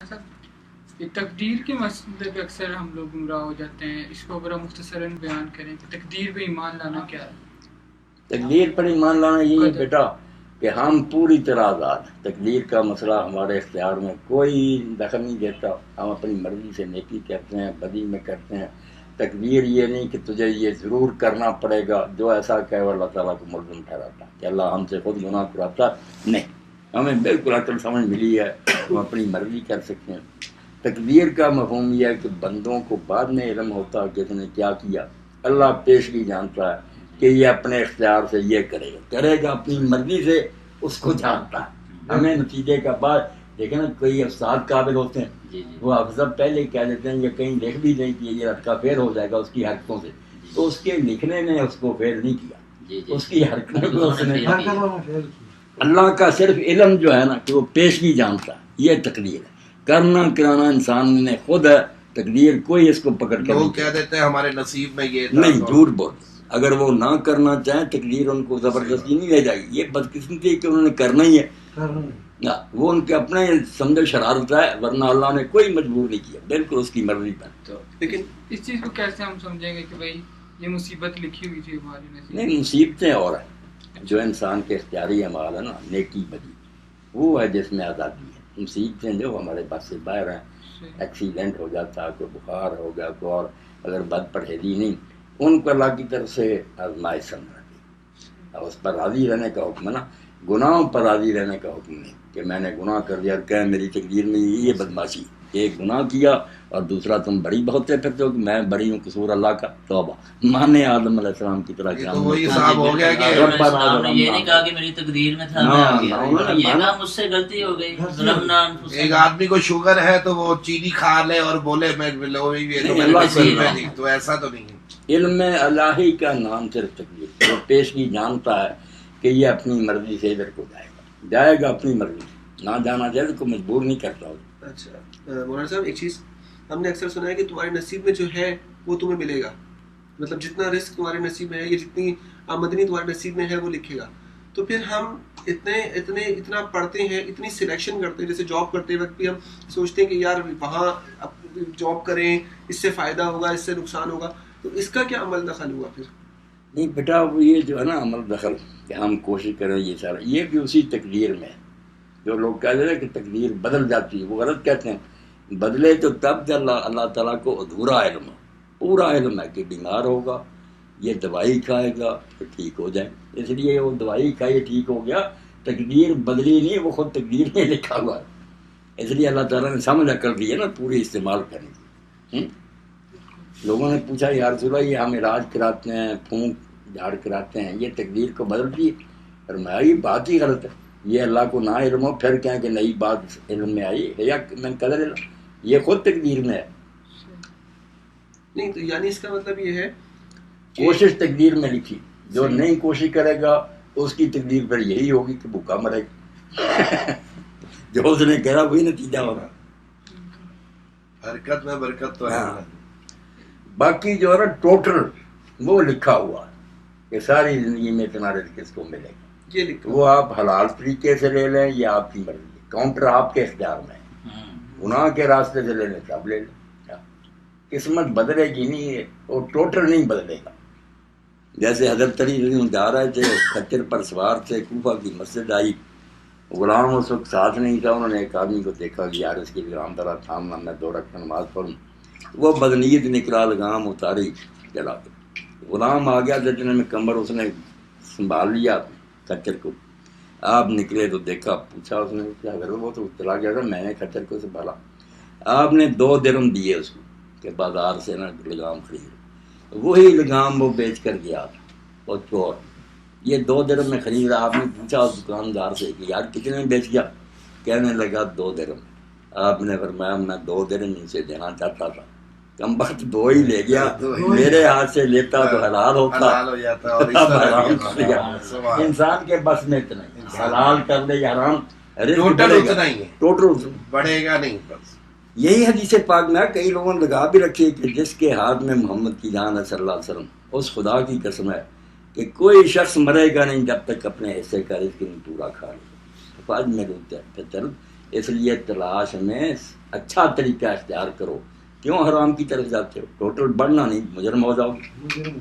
صاحب، یہ تقدیر کے مسئلے پہ اکثر ہم لوگ گمراہ ہو جاتے ہیں، اس کو اگر ہم مختصراً بیان کریں کہ تقدیر پہ ایمان لانا کیا ہے؟ تقدیر پر ایمان لانا یہ ہے بیٹا کہ ہم پوری طرح آزاد ہیں۔ تقدیر کا مسئلہ ہمارے اختیار میں کوئی دخل نہیں دیتا، ہم اپنی مرضی سے نیکی کرتے ہیں، بدی میں کرتے ہیں۔ تقدیر یہ نہیں کہ تجھے یہ ضرور کرنا پڑے گا، جو ایسا کہے وہ اللہ تعالیٰ کو ملزم ٹھہراتا کہ اللہ ہم سے خود گناہ کراتا نہیں، ہمیں بالکل عقل سمجھ ملی ہے، ہم اپنی مرضی کر سکتے ہیں۔ تقدیر کا مفہوم یہ ہے کہ بندوں کو بعد میں علم ہوتا کہ اس نے کیا کیا، اللہ پیشگی جانتا ہے کہ یہ اپنے اختیار سے یہ کرے گا اپنی مرضی سے، اس کو جانتا ہے۔ ہمیں نتیجے کا بعد دیکھیں نا، کوئی استاد قابل ہوتے ہیں، وہ افضل پہلے کہہ دیتے ہیں یا کہیں لکھ بھی دیں کہ یہ لڑکا فیل ہو جائے گا اس کی حرکتوں سے، تو اس کے لکھنے نے اس کو فیل نہیں کیا، اس کی حرکتوں کو اس نے اللہ کا صرف علم جو ہے نا کہ وہ پیشگی جانتا ہے، یہ تقدیر ہے۔ کرنا کرانا انسان نے خود ہے، تقدیر کوئی اس کو پکڑ کے لوگ کہہ دیتے ہیں ہمارے نصیب میں یہ نہیں، جھوٹ بول۔ اگر وہ نہ کرنا چاہیں تقدیر ان کو زبردستی نہیں لے جائے گی، یہ بدقسمتی ہے کہ انہوں نے کرنا ہی ہے، وہ ان کے اپنے سمجھو شرارت ہے، ورنہ اللہ نے کوئی مجبور نہیں کیا، بالکل اس کی مرضی پر۔ تو لیکن اس چیز کو کیسے ہم سمجھیں گے کہ بھائی یہ مصیبت لکھی ہوئی تھی ہماری نصیب؟ نہیں، مصیبتیں اور ہیں جو انسان کے اختیاری اعمال ہے نا، نیکی بدی، وہ ہے جس میں آزادی ہے۔ مصیبتیں جو ہمارے پاس سے باہر ہیں، ایکسیڈنٹ ہو جاتا، کوئی بخار ہو گیا، کوئی اور اگر بد پرہیزی نہیں، ان کو اللہ کی طرف سے آزمائش سمجھا دی، اور اس پر راضی رہنے کا حکم ہے نا، گناہوں پر راضی رہنے کا حکم نہیں کہ میں نے گناہ کر دیا اور کہ میری تقدیر میں یہ بدماشی، ایک گناہ کیا اور دوسرا تم بڑی بہتے پھرتے ہو کہ میں بری ہوں، قصور اللہ کا، توبہ مانے آدم علیہ السلام کی طرح تو وہی صاحب ہو گیا کہ اسلام نے یہ نہیں کہا کہ میری تقدیر میں تھا، میں آ گیا، یہ کہا مجھ سے غلطی ہو گئی، ظلمنا انفسنا۔ ایک آدمی کو شوگر ہے تو وہ چینی کھا لے اور بولے میں تو ایسا تو نہیں ہے۔ علم الہی کا نام صرف تقدیر، وہ پیشگی جانتا ہے کہ یہ اپنی مرضی سے ادھر کو جائے گا اپنی مرضی سے، نہ جانا چاہے تو کوئی مجبور نہیں کرتا ہو۔ اچھا مولانا صاحب، ایک چیز ہم نے اکثر سنا ہے کہ تمہارے نصیب میں جو ہے وہ تمہیں ملے گا، مطلب جتنا رزق تمہارے نصیب میں ہے یا جتنی آمدنی تمہارے نصیب میں ہے وہ لکھے گا۔ تو پھر ہم اتنا پڑھتے ہیں، اتنی سلیکشن کرتے ہیں، جیسے جاب کرتے وقت بھی ہم سوچتے ہیں کہ یار وہاں جاب کریں، اس سے فائدہ ہوگا، اس سے نقصان ہوگا، تو اس کا کیا عمل دخل ہوا پھر؟ نہیں بیٹا، وہ یہ جو ہے نا عمل دخل کہ ہم کوشش کریں، یہ سارا یہ بھی اسی تقدیر میں ہے۔ جو لوگ کہتے ہیں کہ تقدیر بدل جاتی ہے، وہ غلط کہتے ہیں۔ بدلے تو تب جب اللہ تعالیٰ کو ادھورا علم ہو، پورا علم ہے کہ بیمار ہوگا، یہ دوائی کھائے گا تو ٹھیک ہو جائے، اس لیے وہ دوائی کھائی ٹھیک ہو گیا، تقدیر بدلی نہیں، وہ خود تقدیر میں لکھا ہوا ہے۔ اس لیے اللہ تعالیٰ نے سمجھ کر دی ہے نا پوری استعمال کرنے کی۔ لوگوں نے پوچھا یا رسول اللہ، یہ ہم علاج کراتے ہیں، پھونک جھاڑ کراتے ہیں، یہ تقدیر کو بدلتی ہے؟ فرمایا یہ بات ہی غلط ہے، یہ اللہ کو نہ علم ہو پھر کہیں کہ نئی بات علم میں آئی ہے، یا میں قدر علم، یہ خود تقدیر میں ہے۔ نہیں تو یعنی اس کا مطلب یہ ہے کوشش تقدیر میں لکھی، جو نہیں کوشش کرے گا اس کی تقدیر پھر یہی ہوگی کہ بھوکا مرے گا، جو اس نے کہا وہی نتیجہ ہوگا۔ حرکت میں برکت تو ہے، باقی جو ہے نا ٹوٹل وہ لکھا ہوا ہے کہ ساری زندگی میں اتنا رزق کس کو ملے گا، یہ لکھا وہ آپ حلال طریقے سے لے لیں یا آپ کی مرضی، کاؤنٹر آپ کے اختیار میں ہے، گناہ کے راستے سے لینے سے آپ لے لیں، قسمت بدلے گی نہیں ہے، وہ ٹوٹل نہیں بدلے گا۔ جیسے حضرت علی رضی اللہ جا رہے تھے، کچر پر سوار تھے، کوفہ کی مسجد آئی، غلام اس وقت ساتھ نہیں تھا، انہوں نے ایک آدمی کو دیکھا کہ یار اس کی لگام ذرا تھامنا، میں 2 رکعت نماز پڑھوں، وہ بدنیت نکلا، لگام اتاری چلا گیا، غلام آ گیا، جتنے میں کمر اس نے سنبھال لیا کچر کو، آپ نکلے تو دیکھا، پوچھا اس نے کیا کر، وہ تو چلا گیا تھا، میں نے کچر کو سنبھالا۔ آپ نے 2 درہم دیے اس کو کہ بازار سے نا لگام خرید، وہی لگام وہ بیچ کر گیا اور چور، یہ 2 درہم میں خرید رہا۔ آپ نے پوچھا اس دکاندار سے کہ یار کتنے میں بیچ گیا؟ کہنے لگا 2 درہم۔ آپ نے فرمایا میں 2 درہم ان سے دینا چاہتا تھا، کم وقت 2 ہی لے گیا، میرے ہاتھ سے لیتا تو حلال ہوتا، اب حرام کر دیا۔ انسان کے بس میں اتنا ہی، حلال کر دے یا حرام، ٹوٹل اتنا ہی ہے، ٹوٹل بڑھے گا نہیں بس۔ یہی حدیث پاک میں کئی لوگوں نے لگا بھی رکھی کہ جس کے ہاتھ میں محمد کی جان ہے صلی اللہ علیہ وسلم، اس خدا کی قسم ہے کہ کوئی شخص مرے گا نہیں جب تک اپنے حصے کا رزق نہیں پورا کھا لے۔ آج میں روتے ہیں چل اس لیے تلاش میں اچھا طریقہ اختیار کرو. کیوں حرام کی طرف جاتے ہو؟ ٹوٹل بڑھنا نہیں، مجرم ہو جاؤ گے.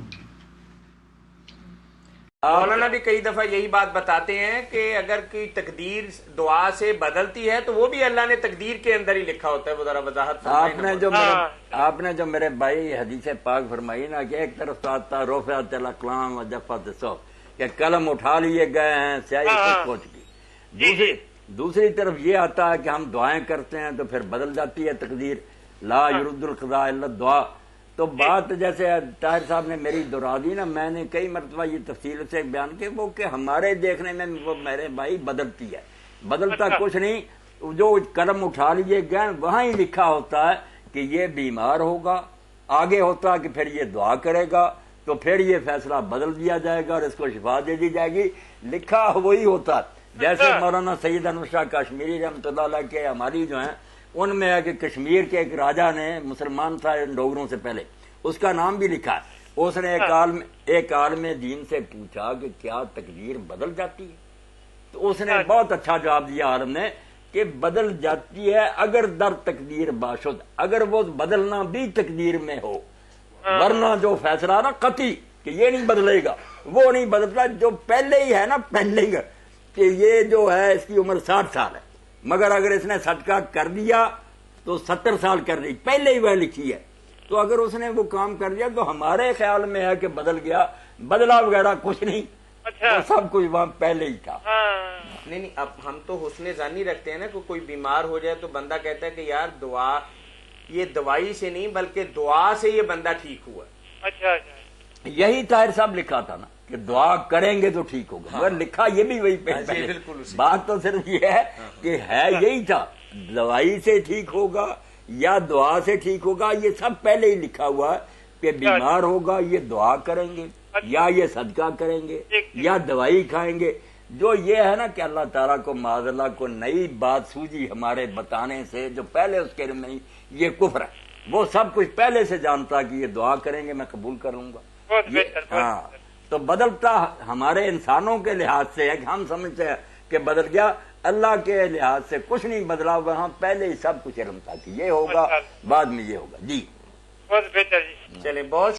مولانا بھی کئی دفعہ یہی بات بتاتے ہیں کہ اگر کوئی تقدیر دعا سے بدلتی ہے تو وہ بھی اللہ نے تقدیر کے اندر ہی لکھا ہوتا ہے. وہ ذرا وضاحت آپ نے جو میرے بھائی حدیث پاک فرمائی نا کہ ایک طرف تو آتا رفعت الاقلام و جفت الصحف کہ قلم اٹھا لیے گئے ہیں، سیاہی تک پہنچ گئی. دوسری طرف یہ آتا ہے کہ ہم دعائیں کرتے ہیں تو پھر بدل جاتی ہے تقدیر. لا یرد القضاء الا الدعاء. تو بات جیسے طاہر صاحب نے میری دہرا دی نا، میں نے کئی مرتبہ یہ تفصیل سے بیان کی وہ کہ ہمارے دیکھنے میں وہ میرے بھائی بدلتی ہے. بدلتا کچھ نہیں، جو قلم اٹھا لیے گئے وہاں ہی لکھا ہوتا ہے کہ یہ بیمار ہوگا. آگے ہوتا ہے کہ پھر یہ دعا کرے گا تو پھر یہ فیصلہ بدل دیا جائے گا اور اس کو شفا دے دی جائے گی. لکھا وہی ہوتا ہے. جیسے مولانا سید انور شاہ کشمیری رحمۃ اللہ علیہ کے ہماری جو ہیں ان میں ہے کہ کشمیر کے ایک راجا نے مسلمان تھا ڈوگروں سے پہلے، اس کا نام بھی لکھا ہے. اس نے ایک عالم دین سے پوچھا کہ کیا تقدیر بدل جاتی ہے؟ تو اس نے بہت اچھا جواب دیا عالم نے کہ بدل جاتی ہے اگر در تقدیر باشد، اگر وہ بدلنا بھی تقدیر میں ہو، ورنہ جو فیصلہ نا قطعی کہ یہ نہیں بدلے گا وہ نہیں بدلتا. جو پہلے ہی ہے نا پینڈنگ کہ یہ جو ہے اس کی عمر 60 سال ہے، مگر اگر اس نے صدقہ کر دیا تو 70 سال کر دی، پہلے ہی وہ لکھی ہے. تو اگر اس نے وہ کام کر دیا تو ہمارے خیال میں ہے کہ بدل گیا، بدلا وغیرہ کچھ نہیں. تو سب کچھ وہاں پہلے ہی تھا. نہیں اب ہم تو حسن ظنی رکھتے ہیں نا کہ کوئی بیمار ہو جائے تو بندہ کہتا ہے کہ یار دعا یہ دوائی سے نہیں بلکہ دعا سے یہ بندہ ٹھیک ہوا. یہی طاہر صاحب لکھا تھا نا کہ دعا کریں گے تو ٹھیک ہوگا، مگر لکھا یہ بھی وہی پہلے. بات تو صرف یہ ہے کہ ہے یہی تھا، دوائی سے ٹھیک ہوگا یا دعا سے ٹھیک ہوگا، یہ سب پہلے ہی لکھا ہوا ہے کہ بیمار ہوگا یہ دعا کریں گے یا یہ صدقہ کریں گے یا دوائی کھائیں گے. جو یہ ہے نا کہ اللہ تعالیٰ کو معاذ اللہ کو نئی بات سوجی ہمارے بتانے سے جو پہلے اس کے علم میں یہ کفر ہے. وہ سب کچھ پہلے سے جانتا کہ یہ دعا کریں گے میں قبول کر لوں گا. ہاں تو بدلتا ہمارے انسانوں کے لحاظ سے ہے کہ ہم سمجھتے ہیں کہ بدل گیا، اللہ کے لحاظ سے کچھ نہیں بدلا. وہاں پہلے ہی سب کچھ علم تھا کہ یہ ہوگا بعد میں یہ ہوگا. جی چلیں بہت